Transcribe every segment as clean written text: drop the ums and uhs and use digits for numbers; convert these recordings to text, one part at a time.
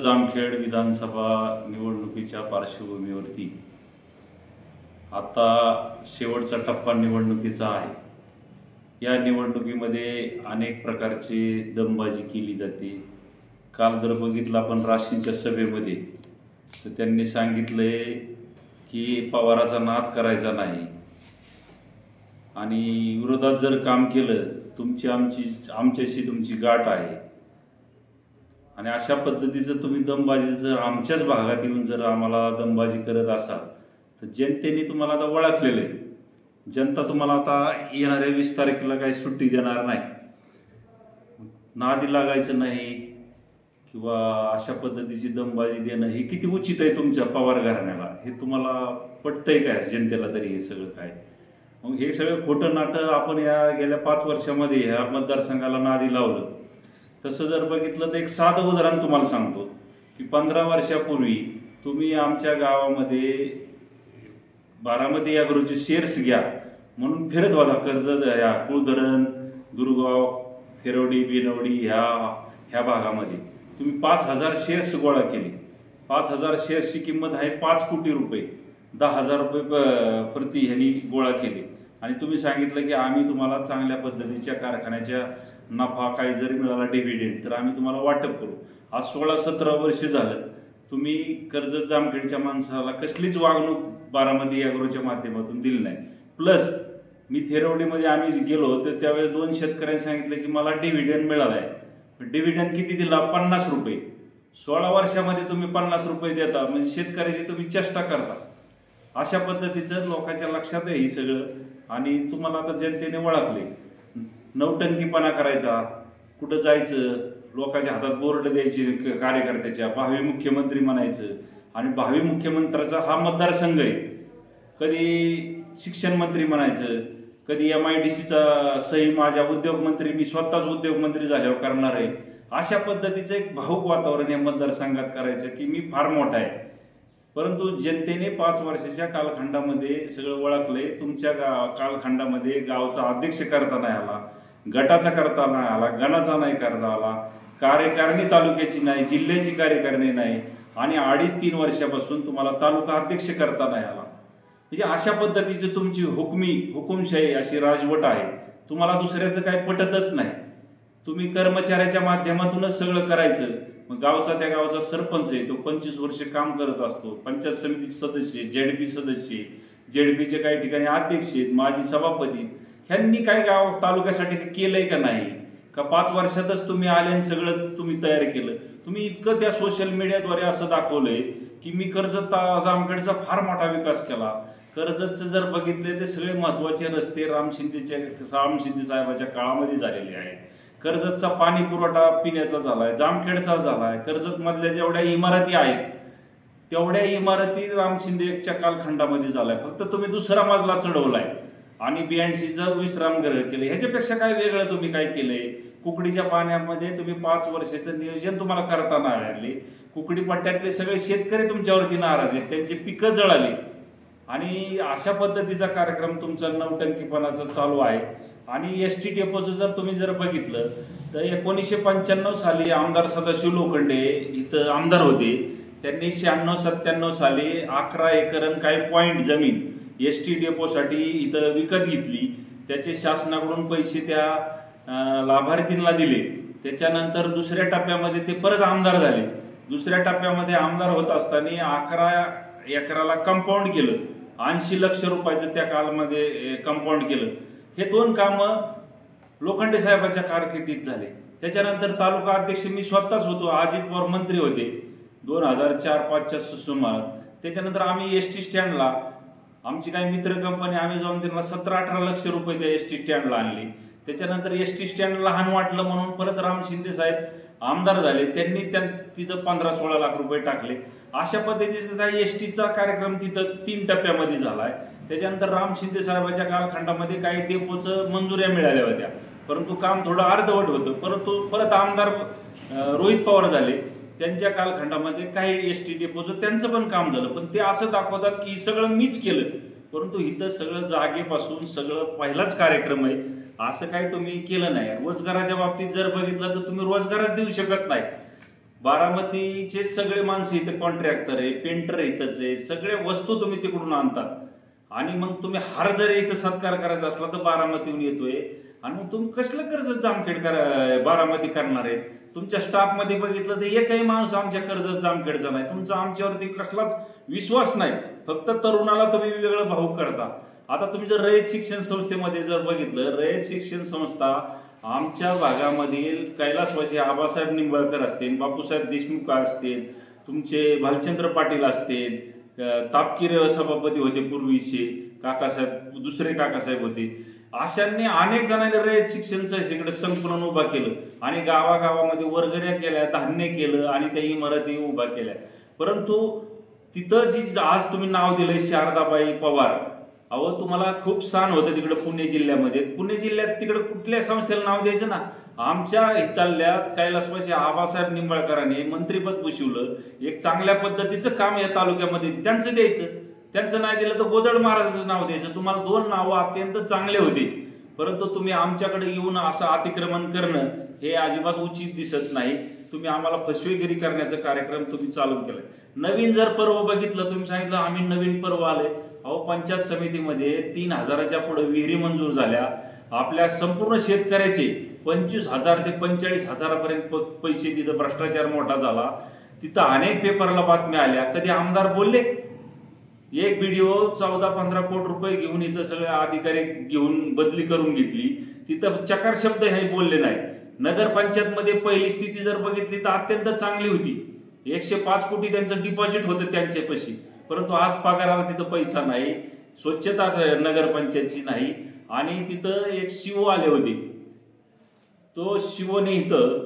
जामखेड विधानसभा निवडणुकीच्या पार्श्वभूमीवरती आता शेवटचा टप्पा निवडणुकीचा आहे। या निवडणुकीमध्ये अनेक प्रकारची दमबाजी केली जाते। काल जर बघितलं आपण राशींच्या सभेमध्ये तर त्यांनी सांगितलंय की पवाराचा नाद करायचा नाही आणि विरोधात जर काम केलं आमच्याशी तुमची गाठ आहे आणि अशा पद्धतीचं तुम्ही दमबाजी जर आमच्याच भागात येऊन जर आम्हाला दमबाजी करत असाल तर जनतेने तुम्हाला आता ओळखलेलं आहे। जनता तुम्हाला आता येणाऱ्या 20 तारखेला काही सुट्टी देणार नाही। नादी लागायचं नाही किंवा अशा पद्धतीची दमबाजी देणं हे किती उचित आहे तुमच्या पवार घराण्याला, हे तुम्हाला पटतंय काय जनतेला तरी हे सगळं काय? मग हे सगळं खोटं नाटं आपण या गेल्या 5 वर्षामध्ये ह्या मतदारसंघाला नादी लावलं। तसं जर बघितलं तर एक साधं उदाहरण तुम्हाला सांगतो की 15 वर्षापूर्वी तुम्ही आमच्या गावामध्ये बारामती ॲग्रोचे शेअर्स घ्या म्हणून फिरत होता कर्जत ह्या कुळधरण दुर्गाव फेरवडी बिनवडी ह्या भागामध्ये तुम्ही 5000 शेअर्स गोळा केले। 5000 शेअर्सची किंमत आहे 5 कोटी रुपये, 10,000 रुपये प्रति ह्यांनी गोळा केले आणि तुम्ही सांगितलं की आम्ही तुम्हाला चांगल्या पद्धतीच्या कारखान्याच्या नफा काही जरी मिळाला डिव्हिडेंड तर आम्ही तुम्हाला वाटप करू। आज 16-17 वर्ष झालं तुम्ही कर्जत जामखेडच्या माणसाला कसलीच वागणूक बारामती ॲग्रोच्या माध्यमातून दिली नाही। प्लस मी थेरवडीमध्ये आम्ही गेलो तर त्यावेळेस 2 शेतकऱ्यांनी सांगितलं की मला डिव्हिडेंड मिळाला आहे। डिव्हिडेंड किती दिला? 50 रुपये। 16 वर्षामध्ये तुम्ही 50 रुपये देता म्हणजे शेतकऱ्याची तुम्ही चेष्टा करता। अशा पद्धतीचं लोकांच्या लक्षात आहे ही सगळं आणि तुम्हाला आता जनतेने ओळखले। नवटंकीपणा करायचा, कुठं जायचं, लोकांच्या हातात बोर्ड द्यायचे कार्यकर्त्याच्या, भावी मुख्यमंत्री म्हणायचं आणि भावी मुख्यमंत्र्याचा हा मतदारसंघ आहे। कधी शिक्षण मंत्री म्हणायचं, कधी MIDCचा सही माझ्या उद्योगमंत्री मी स्वतःच उद्योगमंत्री झाल्यावर करणार आहे। अशा पद्धतीचं एक भावुक वातावरण या मतदारसंघात करायचं की मी फार मोठा आहे। परंतु जनतेने 5 वर्षाच्या कालखंडामध्ये सगळं ओळखलंय। तुमच्या कालखंडामध्ये गावचा अध्यक्ष करता नाही आला, गटाचा करता नाही आला, गणाचा नाही करता आला, कार्यकारिणी तालुक्याची नाही, जिल्ह्याची कार्यकारिणी नाही आणि 2.5-3 वर्षापासून तुम्हाला तालुका अध्यक्ष करता नाही आला। म्हणजे अशा पद्धतीची तुमची हुकुमशाही अशी राजवट आहे। तुम्हाला दुसऱ्याचं काही पटतच नाही। तुम्ही कर्मचाऱ्याच्या माध्यमातूनच सगळं करायचं। मग त्या गावचा सरपंच आहे, तो 25 वर्ष काम करत असतो, पंचायत समिती सदस्य, ZP सदस्य, ZPचे काही ठिकाणी अध्यक्ष आहेत, माजी सभापती, ह्यांनी काय गाव तालुक्यासाठी केलंय का नाही? का 5 वर्षातच तुम्ही आले आणि सगळंच तुम्ही तयार केलं? तुम्ही इतकं त्या सोशल मीडियाद्वारे असं दाखवलंय की मी कर्जत जामखेडचा फार मोठा विकास केला। कर्जतचं जर बघितले ते सगळे महत्वाचे रस्ते राम शिंदे साहेबाच्या काळामध्ये झालेले आहेत। कर्जतचा पाणी पुरवठा पिण्याचा झालाय, जामखेडचा झालाय, कर्जत मधल्या जेवढ्या इमारती आहेत तेवढ्या इमारती राम शिंदेच्या कालखंडामध्ये झालाय। फक्त तुम्ही दुसरा मजला चढवलाय आणि 82चं विश्रामगृह केले। ह्याच्यापेक्षा काय वेगळं तुम्ही काय केलंय? कुकडीच्या पाण्यामध्ये तुम्ही 5 वर्षाचं नियोजन तुम्हाला करता नाही आले। कुकडी पट्ट्यातले सगळे शेतकरी तुमच्यावरती नाराज आहेत, त्यांची पिकं जळाली आणि अशा पद्धतीचा कार्यक्रम तुमचा नवटंकीपणाचा चालू आहे। आणि ST डेपोचं जर तुम्ही बघितलं तर 1995 साली आमदार सदाशिव लोखंडे इथं आमदार होते। त्यांनी 96-97 साली 11 एकर काही पॉइंट जमीन ST डेपोसाठी इथं विकत घेतली। त्याचे शासनाकडून पैसे त्या लाभार्थींना दिले। त्याच्यानंतर दुसऱ्या टप्प्यामध्ये ते परत आमदार झाले। दुसऱ्या टप्प्यामध्ये आमदार होत असताना 11 एकराला कंपाऊंड केलं, 80 लक्ष रुपयाचं त्या काळामध्ये कंपाऊंड केलं। हे 2 कामं लोखंडे साहेबांच्या कारकिर्दीत झाले। त्याच्यानंतर तालुका अध्यक्ष मी स्वतःच होतो, अजित पवार मंत्री होते 2004-05च्या सुमारास। त्याच्यानंतर आम्ही ST स्टँडला आमची काही मित्र कंपनी आम्ही जाऊन त्यांना 17-18 लक्ष रुपये त्या ST स्टँडला आणले। त्याच्यानंतर ST स्टँड लहान वाटलं म्हणून परत राम शिंदे साहेब आमदार झाले, त्यांनी तिथं 15-16 लाख रुपये टाकले। अशा पद्धतीचा STचा कार्यक्रम तिथं 3 टप्प्यामध्ये झालाय। त्याच्यानंतर राम शिंदे साहेबांच्या कालखंडामध्ये काही डेपोचं मंजुऱ्या मिळाल्या होत्या, परंतु काम थोडं अर्धवट होतं। परंतु परत आमदार रोहित पवार झाले, त्यांच्या कालखंडामध्ये काही ST डेपोचं त्यांचं पण काम झालं। पण ते असं दाखवतात की सगळं मीच केलं, परंतु इथं सगळं जागेपासून सगळं पहिलाच कार्यक्रम आहे। असं काही तुम्ही केलं नाही। रोजगाराच्या बाबतीत जर बघितलं तर तुम्ही रोजगारच देऊ शकत नाही। बारामतीचे सगळे माणसं इथे कॉन्ट्रॅक्टर आहे, पेंटर इथंच आहे, सगळ्या वस्तू तुम्ही तिकडून आणतात आणि मग तुम्ही हार जरी इथं सत्कार करायचा असला तर बारामतीहून येतोय आणि मग तुम्ही कसलं कर्जत जामखेड बारामती करणार आहे? तुमच्या स्टाफमध्ये बघितलं तर एकही माणूस आमच्या कर्जत जामखेडचा नाही. तुमचा आमच्यावरती कसलाच विश्वास नाही. फक्त तरुणाला तुम्ही वेगळं भावूक करता. आता तुम्ही जर रयत शिक्षण संस्थेमध्ये जर बघितलं, रयत शिक्षण संस्था आमच्या भागामधील कैलासवासी आबासाहेब निंबाळकर असतील, बापूसाहेब देशमुख असतील, तुमचे भालचंद्र पाटील असतील, तापकीर सभापती होते पूर्वीचे काकासाहेब, दुसरे काकासाहेब होते, अशांनी अनेक जणांनी रयत शिक्षणचं इकडे संकुलन उभा केलं आणि गावागावामध्ये वर्गण्या केल्या, धान्य केलं आणि त्या इमारती उभा केल्या. परंतु तिथं जी आज तुम्ही नाव दिलंय शारदाबाई पवार, अहो तुम्हाला खूप स्थान होतं तिकडे पुणे जिल्ह्यामध्ये. पुणे जिल्ह्यात तिकडे कुठल्या संस्थेला नाव द्यायचं ना? आमच्या हिताल्यात कैलासवासी आबासाहेब निंबाळकरांनी मंत्रीपद भूषवलं, एक चांगल्या पद्धतीचं काम या तालुक्यामध्ये त्यांचं द्यायचं. त्यांचं नाही दिलं तर गोदड महाराजाचं नाव द्यायचं. तुम्हाला दोन नावं अत्यंत चांगले होते, परंतु तुम्ही आमच्याकडे येऊन असं अतिक्रमण करणं हे अजिबात उचित दिसत नाही. तुम्ही आम्हाला फसवेगिरी करण्याचा कार्यक्रम तुम्ही चालू केलाय. नवीन जर पर्व बघितलं, तुम्ही सांगितलं आम्ही नवीन पर्व आले. अहो पंचायत समितीमध्ये 3,000च्या पुढे विहिरी मंजूर झाल्या. आपल्या संपूर्ण शेतकऱ्याचे 25,000 ते 45,000पर्यंत पैसे तिथं भ्रष्टाचार मोठा झाला. तिथं अनेक पेपरला बातम्या आल्या. कधी आमदार बोलले? एक व्हिडिओ 14-15 कोटी रुपये घेऊन इथं सगळे अधिकारी घेऊन बदली करून घेतली. तिथं चकार शब्द हे बोलले नाही. नगरपंचायतमध्ये पहिली स्थिती जर बघितली तर अत्यंत चांगली होती. 105 कोटी त्यांचं डिपॉझिट होतं त्यांच्यापाशी, परंतु आज पगाराला तिथं पैसा नाही, स्वच्छता नगरपंचायतची नाही आणि तिथं एक शिवो आले होते. तो शिवोने इथं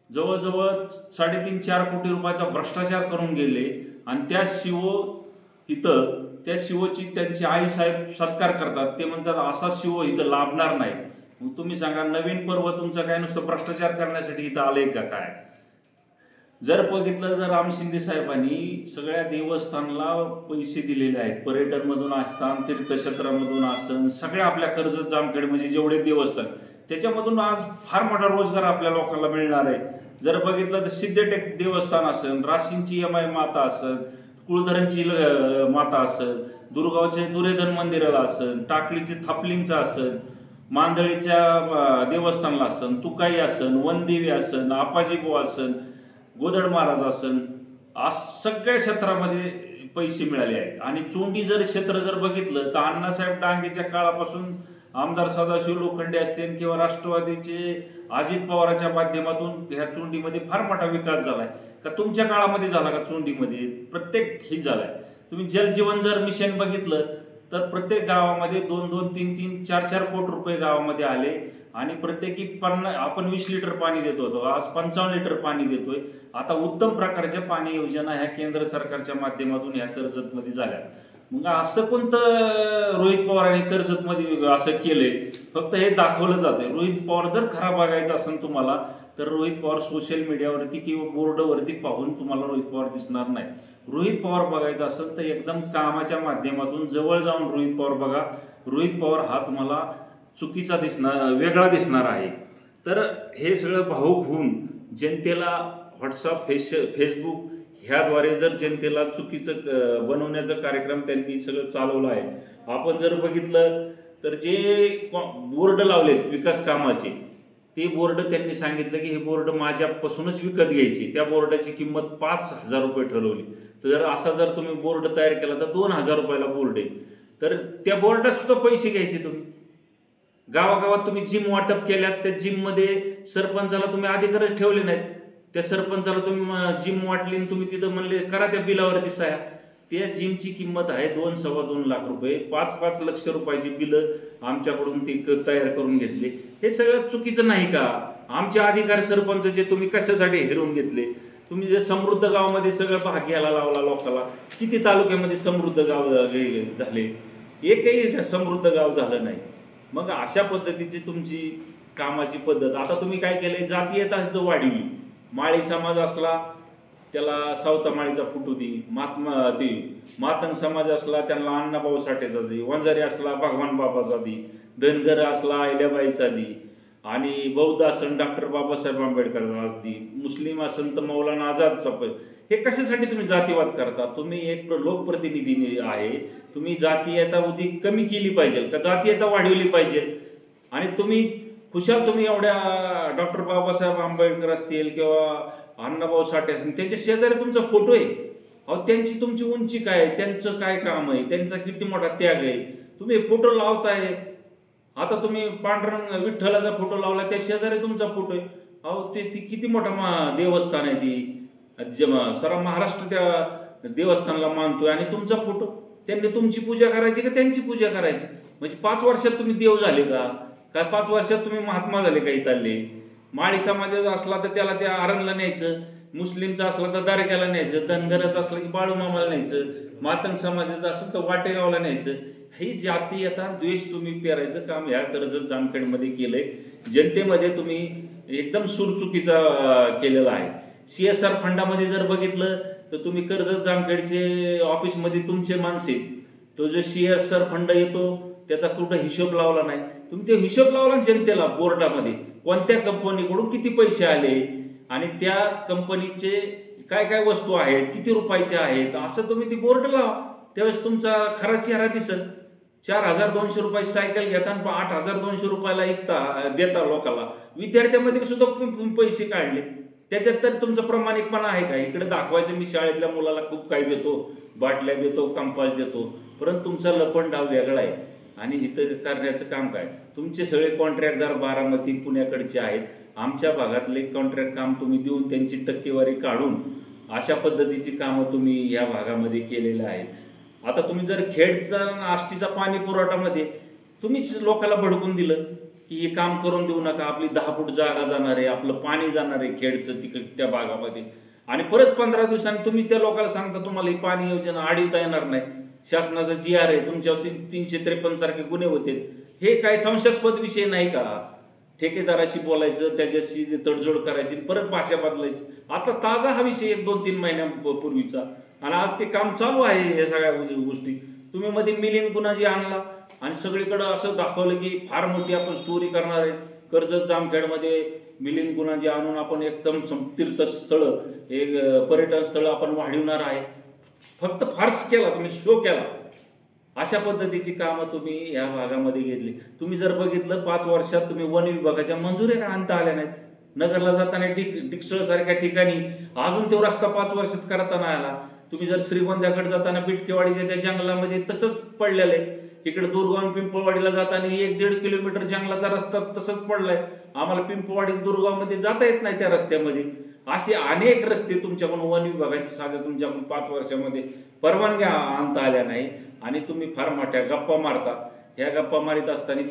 जवळजवळ 3.5-4 कोटी रुपयाचा भ्रष्टाचार करून गेले आणि त्या शिवो इथं त्या शिवोची त्यांची आई साहेब सत्कार करतात. ते म्हणतात असा शिवो इथं लाभणार नाही. मग तुम्ही सांगा, नवीन पर्व तुमचं काय नुसतं भ्रष्टाचार करण्यासाठी इथं आलंय का काय? जर बघितलं तर राम शिंदे साहेबांनी सगळ्या देवस्थानला पैसे दिलेले आहेत. पर्यटन मधून असतान, तीर्थक्षेत्रामधून असन, सगळ्या आपल्या कर्जत जामखेड म्हणजे जेवढे देवस्थान त्याच्यामधून आज फार मोठा रोजगार आपल्या लोकांना मिळणार आहे. जर बघितलं तर सिद्धटेक देवस्थान असन, राशींची यमाई माता असन, कुळधरणची माता असन, दुर्गावचे दुरेधन मंदिराला असन, टाकळीचे थापलिंगचं असन, मांदळीच्या देवस्थानला असन, तुकाई असन, वनदेवी असन, आपाजीबो असन, गोदड महाराज असन, आज सगळ्या क्षेत्रामध्ये पैसे मिळाले आहेत. आणि चोंडी जर क्षेत्र जर बघितलं तर अण्णासाहेब डांगेच्या काळापासून आमदार सदाशिव लोखंडे असतील किंवा राष्ट्रवादीचे अजित पवारांच्या माध्यमातून ह्या चोंडीमध्ये फार मोठा विकास झालाय. का तुमच्या काळामध्ये झाला का? चोंडीमध्ये प्रत्येक ही झालाय. तुम्ही जलजीवन जर मिशन बघितलं तर प्रत्येक गावामध्ये 2-2, 3-3, 4-4 कोटी रुपये गावामध्ये आले आणि प्रत्येकी आपण 20 लिटर पाणी देत होतो, आज 55 लिटर पाणी देतोय. आता उत्तम प्रकारच्या पाणी योजना ह्या केंद्र सरकारच्या माध्यमातून ह्या कर्जतमध्ये झाल्या. मग असं कोणतं रोहित पवारांनी कर्जतमध्ये असं केलंय? फक्त हे दाखवलं जातंय. रोहित पवार जर खरा बघायचा असेल तुम्हाला तर रोहित पवार सोशल मीडियावरती किंवा बोर्डवरती पाहून तुम्हाला रोहित पवार दिसणार नाही. रोहित पवार बघायचा असेल तर एकदम कामाच्या माध्यमातून जवळ जाऊन रोहित पवार बघा. रोहित पवार हा तुम्हाला चुकीचा दिसणार, वेगळा दिसणार आहे. तर हे सगळं भावूक होऊन जनतेला व्हॉट्सअप, फेसबुक ह्याद्वारे जर जनतेला चुकीचं बनवण्याचा कार्यक्रम त्यांनी सगळं चालवलं आहे. आपण जर बघितलं तर जे बोर्ड लावलेत विकास कामाचे, ते बोर्ड त्यांनी सांगितलं की हे बोर्ड माझ्यापासूनच विकत घ्यायची. त्या बोर्डाची किंमत 5,000 रुपये ठरवली. तर जर तुम्ही बोर्ड तयार केला तर 2,000 रुपयाला बोर्ड आहे. तर त्या बोर्डात सुद्धा पैसे घ्यायचे तुम्ही. गावागावात तुम्ही जिम वाटप केल्यात, त्या जिममध्ये सरपंचाला तुम्ही अधिकारच ठेवले नाहीत. त्या सरपंचाला तुम्ही जिम वाटली आणि तुम्ही तिथं म्हणले करा त्या बिलावरती सह्या. त्या जिमची किंमत आहे 2-2.25 लाख रुपये. 5-5 लक्ष रुपयाची बिलं आमच्याकडून ती तयार करून घेतली. हे सगळं चुकीचं नाही का? आमचे अधिकार सरपंचाचे तुम्ही कशासाठी हिरवून घेतले? तुम्ही जे समृद्ध गावामध्ये सगळं भाग घ्यायला लावला लोकांना. किती तालुक्यामध्ये समृद्ध गाव झाले? एकही समृद्ध गाव झालं नाही. मग अशा पद्धतीची तुमची कामाची पद्धत. आता तुम्ही काय केलंय? जातीयता इथं वाढवली. माळी समाज असला त्याला सावता माळीचा फुटू दे, मातंग समाज असला त्यांना अण्णाभाऊ साठेचा दे, वंजारी असला भगवान बाबाचा दे, धनगर असला अहिल्याबाईचा दे, आणि बौद्ध असन डॉक्टर बाबासाहेब आंबेडकर असतील, मुस्लिम असन तर मौलाना आझाद साहेब. हे कशासाठी तुम्ही जातीवाद करता? तुम्ही एक लोकप्रतिनिधी आहे, तुम्ही जातीयता अधिक कमी केली पाहिजे का जातीयता वाढवली पाहिजे? आणि तुम्ही खुशाल तुम्ही एवढ्या डॉक्टर बाबासाहेब आंबेडकर असतील किंवा अण्णाभाऊ साठे असतील, त्यांच्या शेजारी तुमचा फोटो आहे. अहो त्यांची तुमची उंची काय आहे, त्यांचं काय काम आहे, त्यांचा किती मोठा त्याग आहे, तुम्ही फोटो लावताय. आता तुम्ही पांडुरंग विठ्ठलाचा फोटो लावला, त्या शेजारी तुमचा फोटो आहे. अहो ते ती किती मोठा देवस्थान आहे, ती सारा महाराष्ट्र त्या देवस्थानाला मानतोय आणि तुमचा फोटो. त्यांनी तुमची पूजा करायची का त्यांची पूजा करायची? म्हणजे 5 वर्षात तुम्ही देव झाले का? काय 5 वर्षात तुम्ही महात्मा झाले काही चालले? माळी समाजाचा असला तर त्याला त्या आरणला न्यायचं, मुस्लिमचा असला तर दर्ग्याला न्यायचं, धनगराचा असला की बाळूमामाला न्यायचं, मातंग समाजाचं असेल तर वाटेगावला न्यायचं. ही जातीयता द्वेष तुम्ही पेरायचं काम ह्या कर्जत जामखेडमध्ये केलंय. जनतेमध्ये तुम्ही एकदम सुरचुकीचा केलेला आहे. CSR फंडामध्ये जर बघितलं तर तुम्ही कर्जत जामखेडचे ऑफिसमध्ये तुमचे माणसे, तो जो CSR फंड येतो त्याचा कुठं हिशोब लावला नाही. तुम्ही ते हिशोब लावला जनतेला बोर्डामध्ये, कोणत्या कंपनीकडून किती पैसे आले आणि त्या कंपनीचे काय काय वस्तू आहेत, किती रुपयाच्या आहेत, असं तुम्ही ती बोर्ड लावा. त्यावेळेस तुमचा खरा चेहरा दिसत. 4,200 रुपयाची सायकल घेता आणि 8,200 रुपयाला देता लोकांना. विद्यार्थ्यांमध्ये सुद्धा पैसे काढले. त्याच्यात तर तुमचा प्रामाणिकपणा आहे का? इकडे दाखवायचं मी शाळेतल्या मुलाला खूप काही देतो, बाटल्या देतो, कंपास देतो, परंतु तुमचा लपंडाव डाव वेगळा आहे. आणि इथं करण्याचं काम काय? तुमचे सगळे कॉन्ट्रॅक्टदार बारामती पुण्याकडचे आहेत. आमच्या भागातले कॉन्ट्रॅक्ट काम तुम्ही देऊन त्यांची टक्केवारी काढून अशा पद्धतीची कामं तुम्ही या भागामध्ये केलेलं आहे. आता तुम्ही जर खेडचा आष्टीचा पाणी पुरवठामध्ये तुम्हीच लोकांना भडकून दिलं की हे काम करून देऊ नका, आपली 10 फूट जागा जाणार आहे, आपलं पाणी जाणार आहे खेडचं तिकडे त्या भागामध्ये. आणि परत 15 दिवसांनी तुम्ही त्या लोकांना सांगता तुम्हाला ही पाणी योजना अडवता येणार नाही, शासनाचा GR आहे, तुमच्यावरती 353 सारखे गुन्हे होते. हे काय संशयास्पद विषय नाही का? ठेकेदाराशी बोलायचं, त्याच्याशी तडजोड करायची, परत भाषा बदलायची. आता ताजा हा विषय 1-2-3 महिन्यापूर्वीचा, आणि आज ते काम चालू आहे. या सगळ्या गोष्टी तुम्ही मध्ये मिलिंद गुन्हा आणला आणि सगळीकडे असं दाखवलं की फार मोठी आपण स्टोरी करणार आहे. कर्जत जामखेडमध्ये मिलिंद गुन्हा आणून आपण एकदम तीर्थस्थळ, एक पर्यटन स्थळ आपण वाढवणार आहे. फक्त फार्स केला तुम्ही, शो केला. अशा पद्धतीची कामं तुम्ही या भागामध्ये घेतली. तुम्ही जर बघितलं 5 वर्षात तुम्ही वन विभागाच्या मंजुऱ्या आणता आल्या नाहीत. नगरला जाताना डिकसळ सारख्या ठिकाणी अजून तो रस्ता 5 वर्षात करता नाही आला. तुम्ही जर श्रीगोंद्याकडे जाताना बिटकेवाडीच्या त्या जंगलामध्ये तसंच पडलेलं आहे. इकडे दुर्गाव पिंपळवाडीला जाताना 1-1.5 किलोमीटर जंगलाचा रस्ता तसंच पडलाय. आम्हाला पिंपळवाडी दुर्गावमध्ये जाता येत नाही त्या रस्त्यामध्ये. असे अनेक रस्ते तुमच्याकडून वन विभागाची साधं तुमच्याकडून 5 वर्षामध्ये परवानग्या आणता आल्या नाही. आणि तुम्ही फार मोठ्या गप्पा मारता. ह्या गप्पा मारित असताना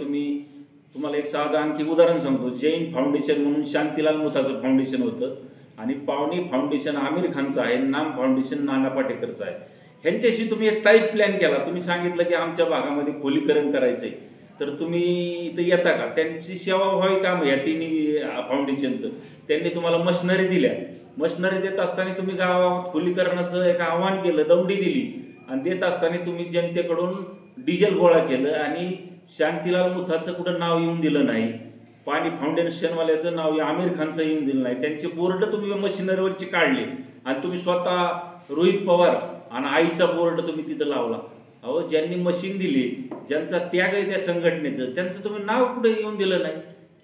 तुम्हाला एक साधं आणखी उदाहरण सांगतो. जैन फाउंडेशन म्हणून शांतीलाल मुथाचं फाउंडेशन होतं आणि पावनी फाउंडेशन आमिर खानचं आहे, नाम फाउंडेशन नाना पाटेकरचं आहे. ह्यांच्याशी तुम्ही एक टाईप प्लॅन केला. तुम्ही सांगितलं की आमच्या भागामध्ये खोलीकरण करायचंय, तर तुम्ही इथं येता का? त्यांची सेवा व्हावी काम या तिन्ही फाउंडेशनचं. त्यांनी तुम्हाला मशिनरी दिल्या. मशिनरी देत असताना तुम्ही गावात खोलीकरणाचं एक आव्हान केलं, दौंडी दिली, आणि देत असताना तुम्ही जनतेकडून डिझेल गोळा केलं आणि शांतीलाल मुथाचं कुठं नाव येऊन दिलं नाही. पाणी फाउंडेशनवाल्याचं नाव आमिर खानचं येऊन दिलं नाही. त्यांचे बोर्ड तुम्ही मशिनरीवरचे काढले आणि तुम्ही स्वतः रोहित पवार आणि आईचा बोर्ड तुम्ही तिथं लावला. अहो, ज्यांनी मशीन दिली, ज्यांचा त्याग आहे त्या संघटनेचं, त्यांचं तुम्ही नाव कुठे येऊन दिलं नाही.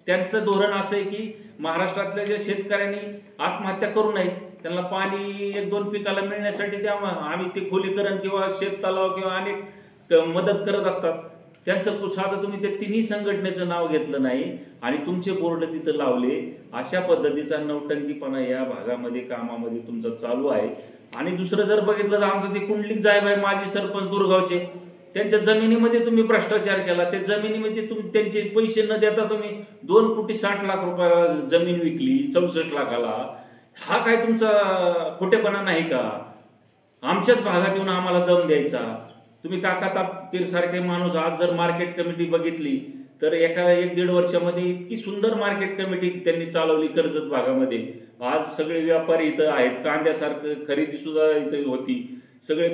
त्यांचं धोरण असं आहे की महाराष्ट्रातल्या ज्या शेतकऱ्यांनी आत्महत्या करू नये, त्यांना पाणी 1-2 पिकाला मिळण्यासाठी द्यावं. आम्ही ते खोलीकरण किंवा शेत तलाव किंवा अनेक मदत करत असतात. त्यांचं साधं तुम्ही त्या तिन्ही संघटनेचं नाव घेतलं नाही आणि तुमचे बोर्ड तिथं लावले. अशा पद्धतीचा नौटंकीपणा या भागामध्ये कामामध्ये तुमचा चालू आहे. आणि दुसरं जर बघितलं तर आमचं ते कुंडलिक जायबाई माजी सरपंच दुर्गावचे, त्यांच्या जमिनीमध्ये तुम्ही भ्रष्टाचार केला. त्या जमिनीमध्ये तुम्ही त्यांचे पैसे न देता तुम्ही 2,60,00,000 रुपयाला जमीन विकली 64 लाखाला. हा काय तुमचा खोटेपणा नाही का? आमच्याच भागात येऊन आम्हाला दम द्यायचा. तुम्ही काका तापकीर सारखे माणूस आज जर मार्केट कमिटी बघितली तर एका 1-1.5 वर्षामध्ये इतकी सुंदर मार्केट कमिटी त्यांनी चालवली कर्जत भागामध्ये. आज सगळे व्यापारी इथं आहेत. कांद्यासारखं खरेदी सुद्धा इथं होती. सगळे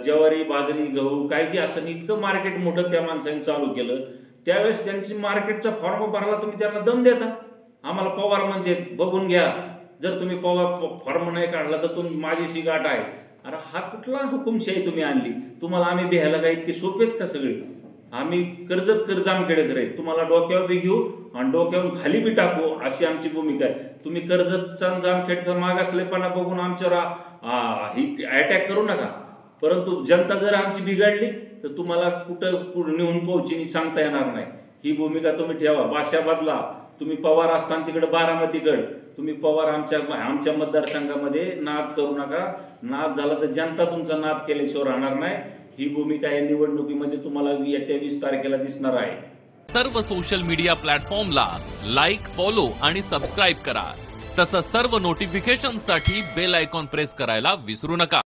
ज्वारी, बाजरी, गहू काय जे असं इतकं मार्केट मोठं त्या माणसाने चालू केलं. त्यावेळेस त्यांची मार्केटचा फॉर्म भरायला तुम्ही त्यांना दम देता. आम्हाला पवार म्हणते बघून घ्या, जर तुम्ही पवार फॉर्म नाही काढला तर तुम्ही माझीशी गाठ आहे. अरे हा कुठला हुकुमशाही तुम्ही आणली? तुम्हाला आम्ही बिहायला काय इतके सोपेत का सगळे? आम्ही कर्जत जामखेडकर आहेत, तुम्हाला डोक्यावर बी घेऊ आणि डोक्यावरून खाली बी टाकू, अशी आमची भूमिका आहे. तुम्ही कर्जतचा जामखेडचा मागासलेपणा बघून आमच्यावर ही अटॅक करू नका. परंतु जनता जर आमची बिघडली तर तुम्हाला कुठं नेऊन पोहोचीनी सांगता येणार नाही. ही भूमिका तुम्ही ठेवा. भाषा बदला. तुम्ही पवार असताना तिकडे बारामतीकडे तुम्ही पवार आमच्या मतदारसंघामध्ये नाद करू नका. नाद झाला तर जनता तुमचा नाद केल्याशिवाय राहणार नाही. ही भूमिका या निवडणुकीमध्ये तुम्हाला येत्या 20 तारखेला दिसणार आहे. सर्व सोशल मीडिया प्लॅटफॉर्मला लाईक, फॉलो आणि सबस्क्राईब करा. तसंच सर्व नोटिफिकेशनसाठी बेल आयकॉन प्रेस करायला विसरू नका.